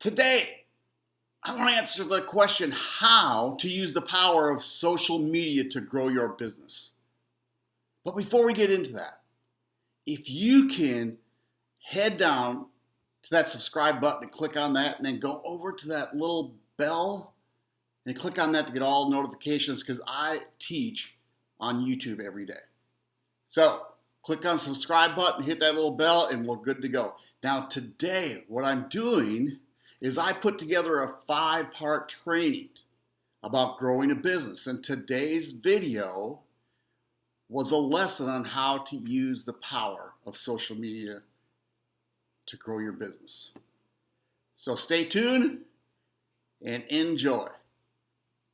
Today, I want to answer the question how to use the power of social media to grow your business. But before we get into that, if you can head down to that subscribe button and click on that, and then go over to that little bell and click on that to get all notifications, because I teach on YouTube every day. So click on the subscribe button, hit that little bell, and we're good to go. Now today, what I'm doing is I put together a 5-part training about growing a business. And today's video was a lesson on how to use the power of social media to grow your business. So stay tuned and enjoy.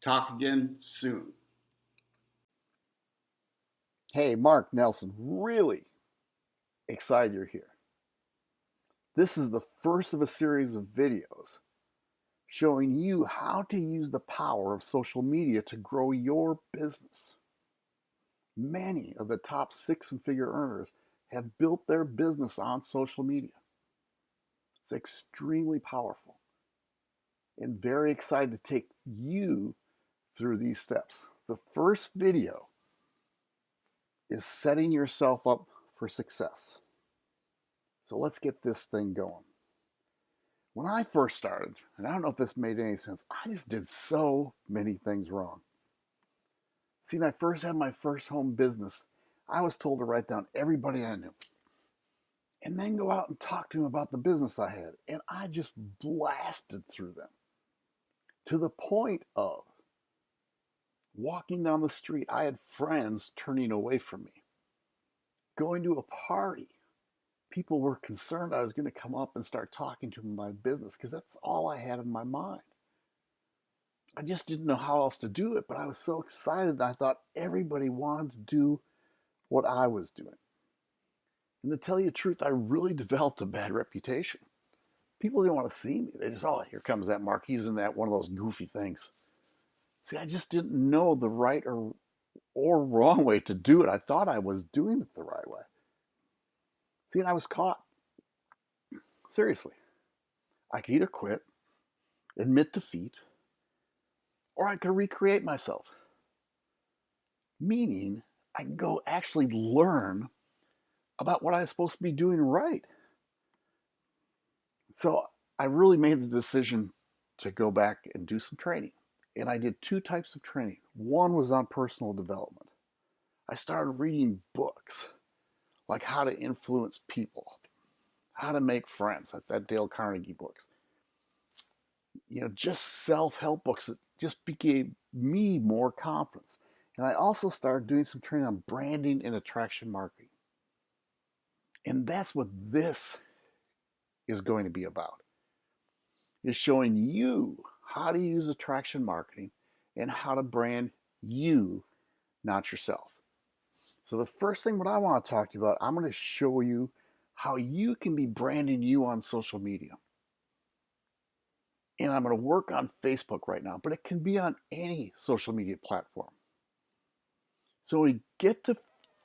Talk again soon. Hey, Mark Nelson, really excited you're here. This is the first of a series of videos showing you how to use the power of social media to grow your business. Many of the top 6-figure earners have built their business on social media. It's extremely powerful and very excited to take you through these steps. The first video is setting yourself up for success. So let's get this thing going. When I first started, and I don't know if this made any sense, I just did so many things wrong. See, when I first had my first home business, I was told to write down everybody I knew and then go out and talk to them about the business I had. And I just blasted through them to the point of walking down the street, I had friends turning away from me. Going to a party, people were concerned I was going to come up and start talking to them about my business because that's all I had in my mind. I just didn't know how else to do it, but I was so excited that I thought everybody wanted to do what I was doing. And to tell you the truth, I really developed a bad reputation. People didn't want to see me. They just, oh, here comes that Mark. He's in that one of those goofy things. See, I just didn't know the right or wrong way to do it. I thought I was doing it the right way. See, and I was caught. Seriously. I could either quit, admit defeat, or I could recreate myself. Meaning, I could go actually learn about what I was supposed to be doing right. So I really made the decision to go back and do some training. And I did 2 types of training. One was on personal development. I started reading books like How to Influence People, How to Make Friends, like that Dale Carnegie books. Just self-help books that just gave me more confidence. And I also started doing some training on branding and attraction marketing. And that's what this is going to be about. Is showing you how to use attraction marketing and how to brand you, not yourself. So the first thing what I want to talk to you about, I'm going to show you how you can be branding you on social media. And I'm going to work on Facebook right now, but it can be on any social media platform. So when we get to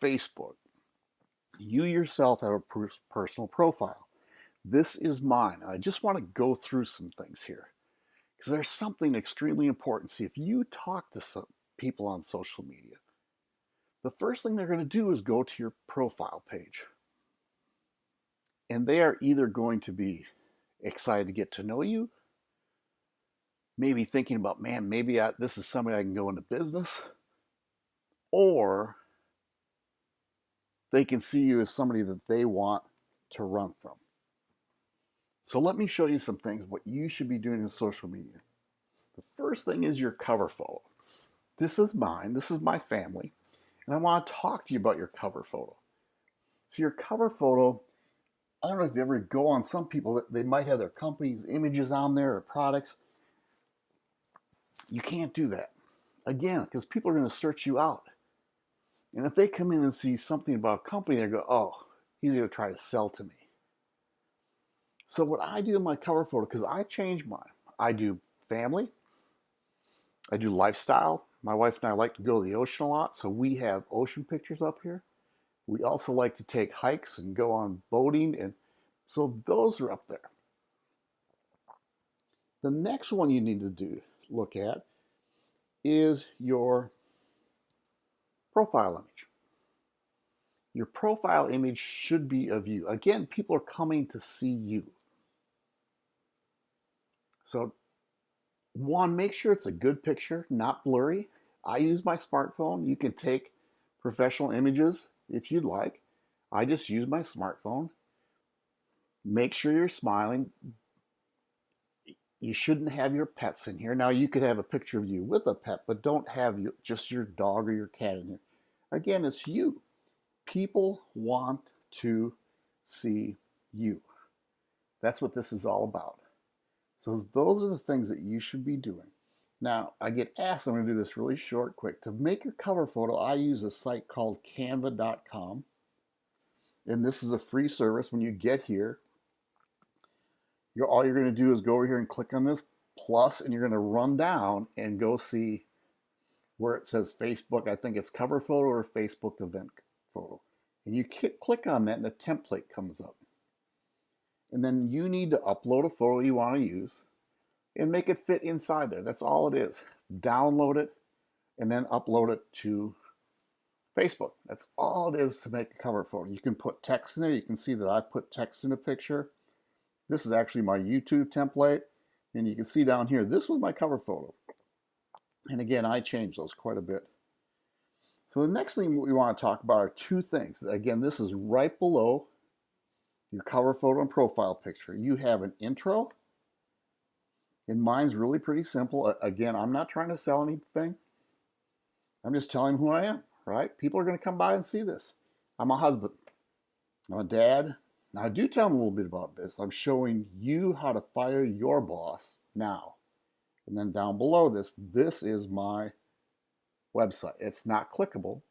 Facebook, you yourself have a personal profile. This is mine. I just want to go through some things here because there's something extremely important. See, if you talk to some people on social media, the first thing they're going to do is go to your profile page. And they are either going to be excited to get to know you, maybe thinking about, man, maybe this is somebody I can go into business, or they can see you as somebody that they want to run from. So let me show you some things, what you should be doing in social media. The first thing is your cover photo. This is mine, this is my family, and I want to talk to you about your cover photo. So your cover photo, I don't know if you ever go on some people, they might have their company's images on there or products. You can't do that. Again, because people are going to search you out. And if they come in and see something about a company, they go, oh, he's going to try to sell to me. So what I do in my cover photo, because I change mine, I do family, I do lifestyle. My wife and I like to go to the ocean a lot, so we have ocean pictures up here. We also like to take hikes and go on boating, and so those are up there. The next one you need to look at is your profile image. Your profile image should be of you. Again, people are coming to see you. So one, make sure it's a good picture, not blurry. I use my smartphone. You can take professional images if you'd like. I just use my smartphone. Make sure you're smiling. You shouldn't have your pets in here. Now, you could have a picture of you with a pet, but don't have just your dog or your cat in here. Again, it's you. People want to see you. That's what this is all about. So those are the things that you should be doing. Now, I get asked, I'm going to do this really short, quick. To make your cover photo, I use a site called canva.com. And this is a free service. When you get here, all you're going to do is go over here and click on this plus, and you're going to run down and go see where it says Facebook. I think it's cover photo or Facebook event photo. And you click on that and a template comes up. And then you need to upload a photo you want to use and make it fit inside there. That's all it is. Download it and then upload it to Facebook. That's all it is to make a cover photo. You can put text in there. You can see that I put text in a picture. This is actually my YouTube template. And you can see down here, this was my cover photo. And again, I changed those quite a bit. So the next thing we want to talk about are two things. Again, this is right below your cover photo and profile picture. You have an intro, and mine's really pretty simple. Again, I'm not trying to sell anything. I'm just telling them who I am, right? People are going to come by and see this. I'm a husband. I'm a dad. Now, I do tell them a little bit about this. I'm showing you how to fire your boss now. And then down below this is my website. It's not clickable,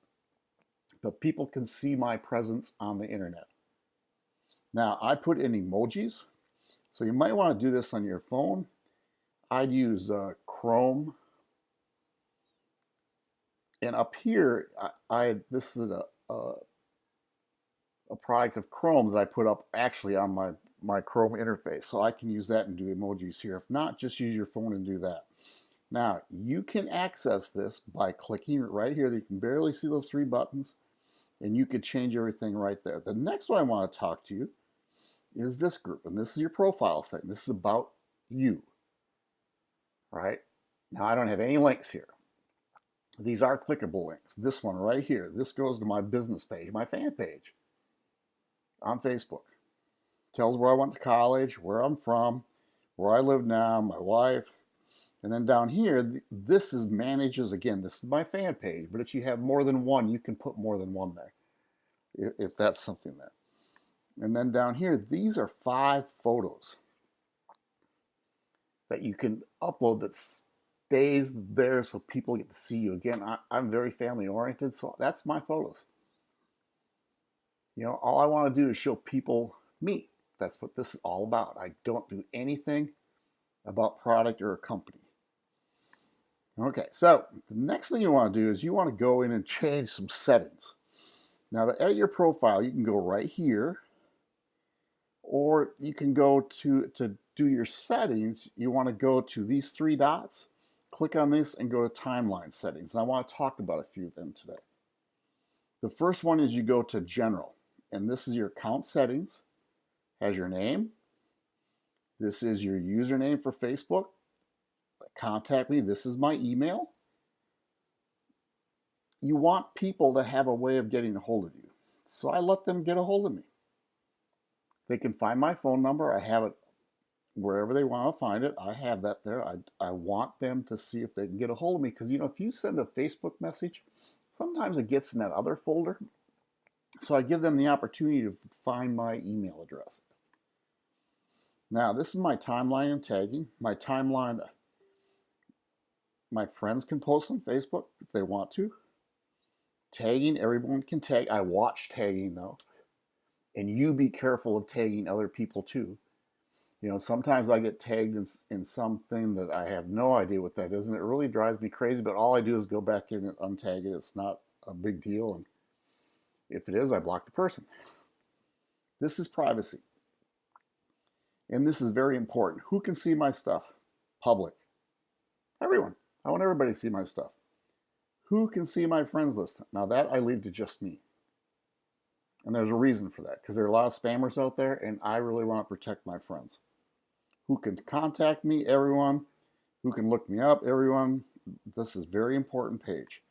but people can see my presence on the internet. Now, I put in emojis, so you might want to do this on your phone. I'd use Chrome. And up here, this is a product of Chrome that I put up actually on my Chrome interface. So I can use that and do emojis here. If not, just use your phone and do that. Now, you can access this by clicking right here. You can barely see those three buttons, and you could change everything right there. The next one I want to talk to you is this group, and this is your profile thing. This is about you, right? Now, I don't have any links here. These are clickable links. This one right here, this goes to my business page, my fan page on Facebook. Tells where I went to college, where I'm from, where I live now, my wife. And then down here, this is manages, again, this is my fan page, but if you have more than one, you can put more than one there, if that's something there. And then down here, these are 5 photos that you can upload that stays there so people get to see you. Again, I'm very family oriented, so that's my photos. You know, all I want to do is show people me. That's what this is all about. I don't do anything about product or a company. Okay, so the next thing you want to do is you want to go in and change some settings. Now, to edit your profile, you can go right here, or you can go to do your settings. You want to go to these 3 dots, click on this, and go to timeline settings. And I want to talk about a few of them today. The first one is you go to general, and this is your account settings. Has your name. This is your username for Facebook. Contact me. This is my email. You want people to have a way of getting a hold of you. So I let them get a hold of me. They can find my phone number. I have it wherever they want to find it. I have that there. I want them to see if they can get a hold of me, because, you know, if you send a Facebook message, sometimes it gets in that other folder. So I give them the opportunity to find my email address. Now, this is my timeline and tagging. My timeline, my friends can post on Facebook if they want to. Tagging, everyone can tag. I watch tagging though. And you be careful of tagging other people too. You know, sometimes I get tagged in something that I have no idea what that is, and it really drives me crazy, but all I do is go back in and untag it. It's not a big deal, and if it is, I block the person. This is privacy. And this is very important. Who can see my stuff? Public. Everyone. I want everybody to see my stuff. Who can see my friends list? Now that I leave to just me. And there's a reason for that, because there are a lot of spammers out there, and I really want to protect my friends. Who can contact me? Everyone. Who can look me up? Everyone. This is a very important page.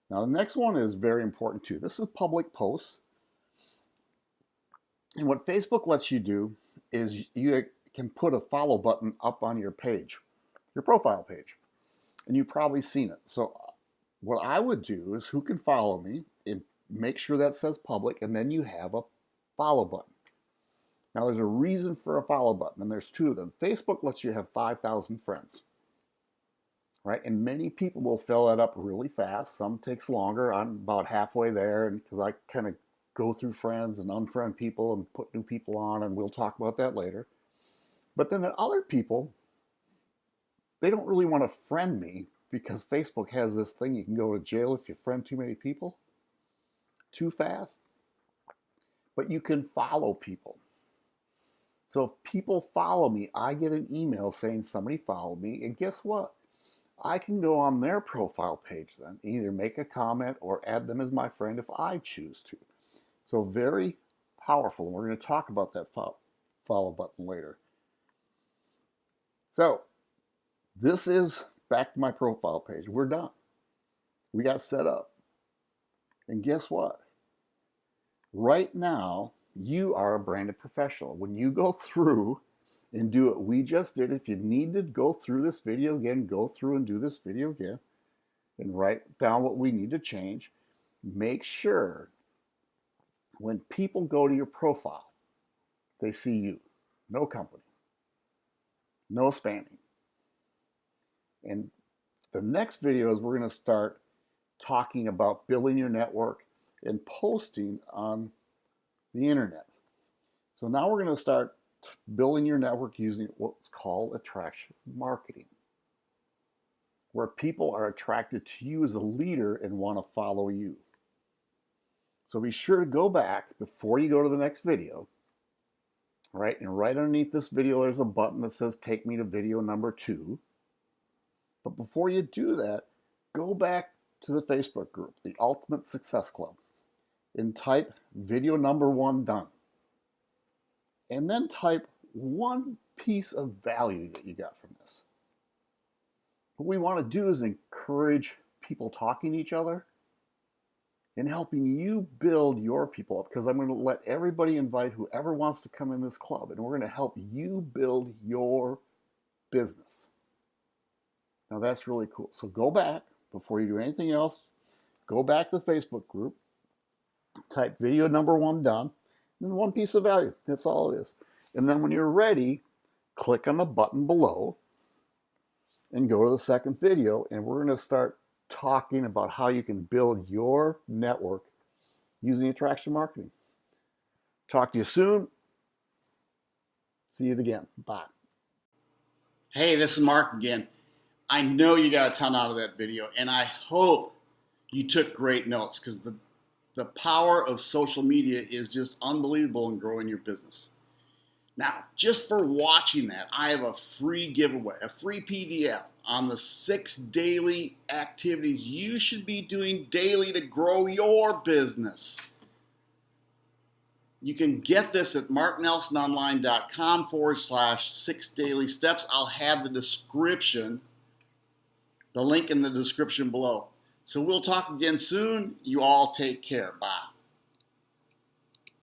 Now the next one is very important too. This is public posts. And what Facebook lets you do is you can put a follow button up on your page, your profile page. And you've probably seen it. So what I would do is who can follow me and make sure that says public, and then you have a follow button. Now there's a reason for a follow button, and there's two of them. Facebook lets you have 5,000 friends, right? And many people will fill that up really fast. Some takes longer. I'm about halfway there, and because I kind of go through friends and unfriend people and put new people on, and we'll talk about that later. But then other people, they don't really want to friend me because Facebook has this thing, you can go to jail if you friend too many people too fast. But you can follow people. So if people follow me, I get an email saying somebody followed me, and guess what? I can go on their profile page then, either make a comment or add them as my friend if I choose to. So very powerful, and we're going to talk about that follow button later. So this is back to my profile page. We're done. We got set up. And guess what? Right now, you are a branded professional. When you go through and do what we just did, if you need to go through this video again, go through and do this video again and write down what we need to change. Make sure when people go to your profile, they see you. No company. No spamming. And the next videos, we're going to start talking about building your network and posting on the internet. So now we're going to start building your network using what's called attraction marketing, where people are attracted to you as a leader and want to follow you. So be sure to go back before you go to the next video, right? And right underneath this video, there's a button that says take me to video number 2. But before you do that, go back to the Facebook group, the Ultimate Success Club, and type video number 1 done. And then type one piece of value that you got from this. What we want to do is encourage people talking to each other and helping you build your people up, because I'm going to let everybody invite whoever wants to come in this club, and we're going to help you build your business. Now that's really cool. So go back before you do anything else. Go back to the Facebook group, type video number 1 done, and one piece of value. That's all it is. And then when you're ready, click on the button below and go to the second video, and we're going to start talking about how you can build your network using attraction marketing. Talk to you soon. See you again. Bye. Hey, this is Mark again. I know you got a ton out of that video, and I hope you took great notes, because the power of social media is just unbelievable in growing your business. Now, just for watching that, I have a free giveaway, a free PDF on the 6 daily activities you should be doing daily to grow your business. You can get this at marknelsononline.com/6 daily steps. I'll have the link in the description below. So we'll talk again soon. You all take care. Bye.